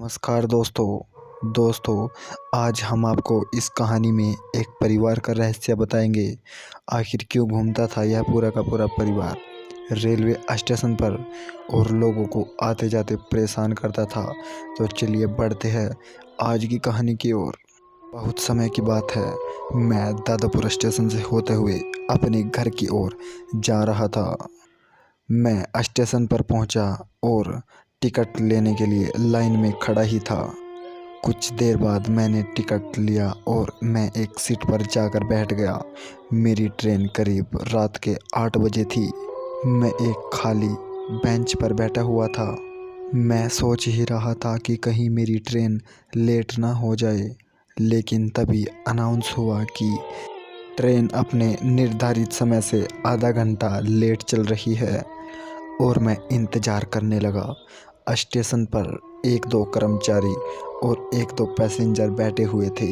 नमस्कार दोस्तों, आज हम आपको इस कहानी में एक परिवार का रहस्य बताएंगे। आखिर क्यों घूमता था यह पूरा का पूरा परिवार रेलवे स्टेशन पर और लोगों को आते जाते परेशान करता था। तो चलिए बढ़ते हैं आज की कहानी की ओर। बहुत समय की बात है, मैं दादापुर स्टेशन से होते हुए अपने घर की ओर जा रहा था। मैं स्टेशन पर पहुंचा और टिकट लेने के लिए लाइन में खड़ा ही था। कुछ देर बाद मैंने टिकट लिया और मैं एक सीट पर जाकर बैठ गया। मेरी ट्रेन करीब रात के 8 बजे थी। मैं एक खाली बेंच पर बैठा हुआ था। मैं सोच ही रहा था कि कहीं मेरी ट्रेन लेट ना हो जाए, लेकिन तभी अनाउंस हुआ कि ट्रेन अपने निर्धारित समय से आधा घंटा लेट चल रही है। और मैं इंतज़ार करने लगा। स्टेशन पर एक दो कर्मचारी और एक दो पैसेंजर बैठे हुए थे।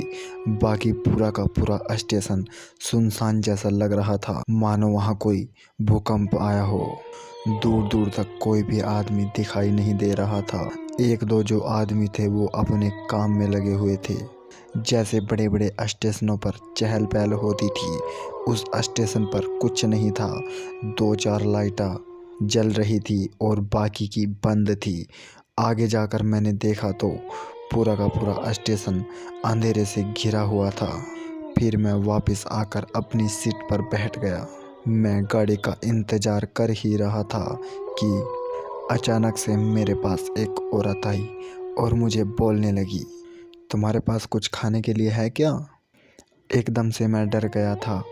बाकी पूरा का पूरा स्टेशन सुनसान जैसा लग रहा था, मानो वहाँ कोई भूकंप आया हो। दूर दूर तक कोई भी आदमी दिखाई नहीं दे रहा था। एक दो जो आदमी थे वो अपने काम में लगे हुए थे। जैसे बड़े बड़े स्टेशनों पर चहल पहल होती थी, उस स्टेशन पर कुछ नहीं था। 2-4 लाइटें जल रही थी और बाकी की बंद थी। आगे जाकर मैंने देखा तो पूरा का पूरा स्टेशन अंधेरे से घिरा हुआ था। फिर मैं वापस आकर अपनी सीट पर बैठ गया। मैं गाड़ी का इंतज़ार कर ही रहा था कि अचानक से मेरे पास एक औरत आई और मुझे बोलने लगी, तुम्हारे पास कुछ खाने के लिए है क्या? एकदम से मैं डर गया था।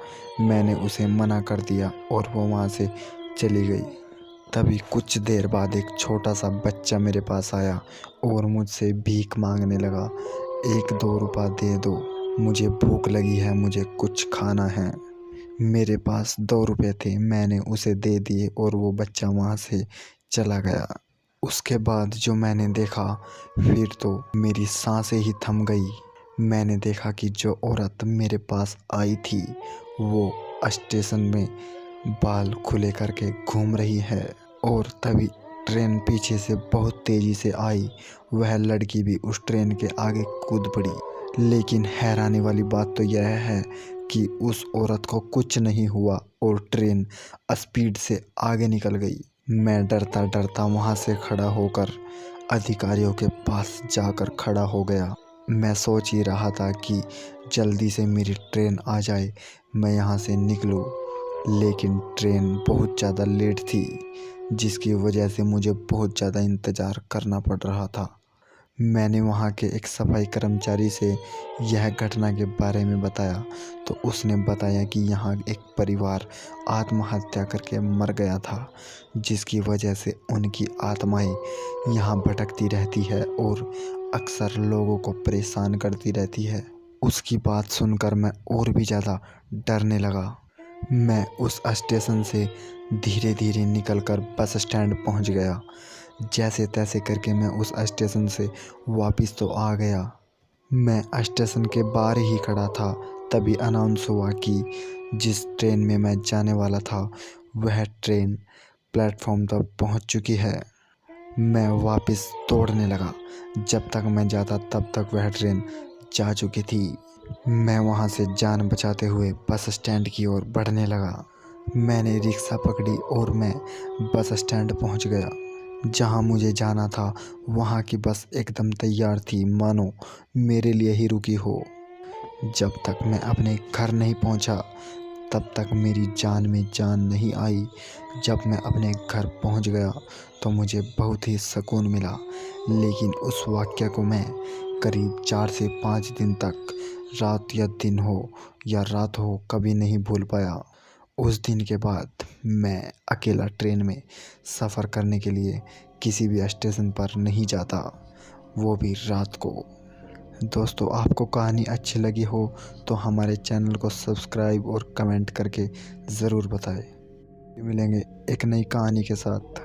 मैंने उसे मना कर दिया और वो वहाँ से चली गई। तभी कुछ देर बाद एक छोटा सा बच्चा मेरे पास आया और मुझसे भीख मांगने लगा, 1-2 रुपया दे दो, मुझे भूख लगी है, मुझे कुछ खाना है। मेरे पास 2 रुपये थे, मैंने उसे दे दिए और वो बच्चा वहाँ से चला गया। उसके बाद जो मैंने देखा, फिर तो मेरी सांसें ही थम गई। मैंने देखा कि जो औरत मेरे पास आई थी वो स्टेशन में बाल खुले करके घूम रही है। और तभी ट्रेन पीछे से बहुत तेज़ी से आई। वह लड़की भी उस ट्रेन के आगे कूद पड़ी। लेकिन हैरानी वाली बात तो यह है कि उस औरत को कुछ नहीं हुआ और ट्रेन स्पीड से आगे निकल गई। मैं डरता डरता वहाँ से खड़ा होकर अधिकारियों के पास जाकर खड़ा हो गया। मैं सोच ही रहा था कि जल्दी से मेरी ट्रेन आ जाए, मैं यहाँ से निकलूँ। लेकिन ट्रेन बहुत ज़्यादा लेट थी, जिसकी वजह से मुझे बहुत ज़्यादा इंतज़ार करना पड़ रहा था। मैंने वहाँ के एक सफाई कर्मचारी से यह घटना के बारे में बताया तो उसने बताया कि यहाँ एक परिवार आत्महत्या करके मर गया था, जिसकी वजह से उनकी आत्माएं यहाँ भटकती रहती है और अक्सर लोगों को परेशान करती रहती है। उसकी बात सुनकर मैं और भी ज़्यादा डरने लगा। मैं उस स्टेशन से धीरे धीरे निकलकर बस स्टैंड पहुंच गया। जैसे तैसे करके मैं उस स्टेशन से वापस तो आ गया। मैं स्टेशन के बाहर ही खड़ा था, तभी अनाउंस हुआ कि जिस ट्रेन में मैं जाने वाला था वह ट्रेन प्लेटफॉर्म तक पहुंच चुकी है। मैं वापस दौड़ने लगा। जब तक मैं जाता तब तक वह ट्रेन जा चुकी थी। मैं वहां से जान बचाते हुए बस स्टैंड की ओर बढ़ने लगा। मैंने रिक्शा पकड़ी और मैं बस स्टैंड पहुंच गया। जहां मुझे जाना था वहां की बस एकदम तैयार थी, मानो मेरे लिए ही रुकी हो। जब तक मैं अपने घर नहीं पहुंचा तब तक मेरी जान में जान नहीं आई। जब मैं अपने घर पहुंच गया तो मुझे बहुत ही सुकून मिला। लेकिन उस वाक़या को मैं करीब 4 से 5 दिन तक, रात या दिन हो या रात हो, कभी नहीं भूल पाया। उस दिन के बाद मैं अकेला ट्रेन में सफ़र करने के लिए किसी भी स्टेशन पर नहीं जाता, वो भी रात को। दोस्तों, आपको कहानी अच्छी लगी हो तो हमारे चैनल को सब्सक्राइब और कमेंट करके ज़रूर बताएं। मिलेंगे एक नई कहानी के साथ।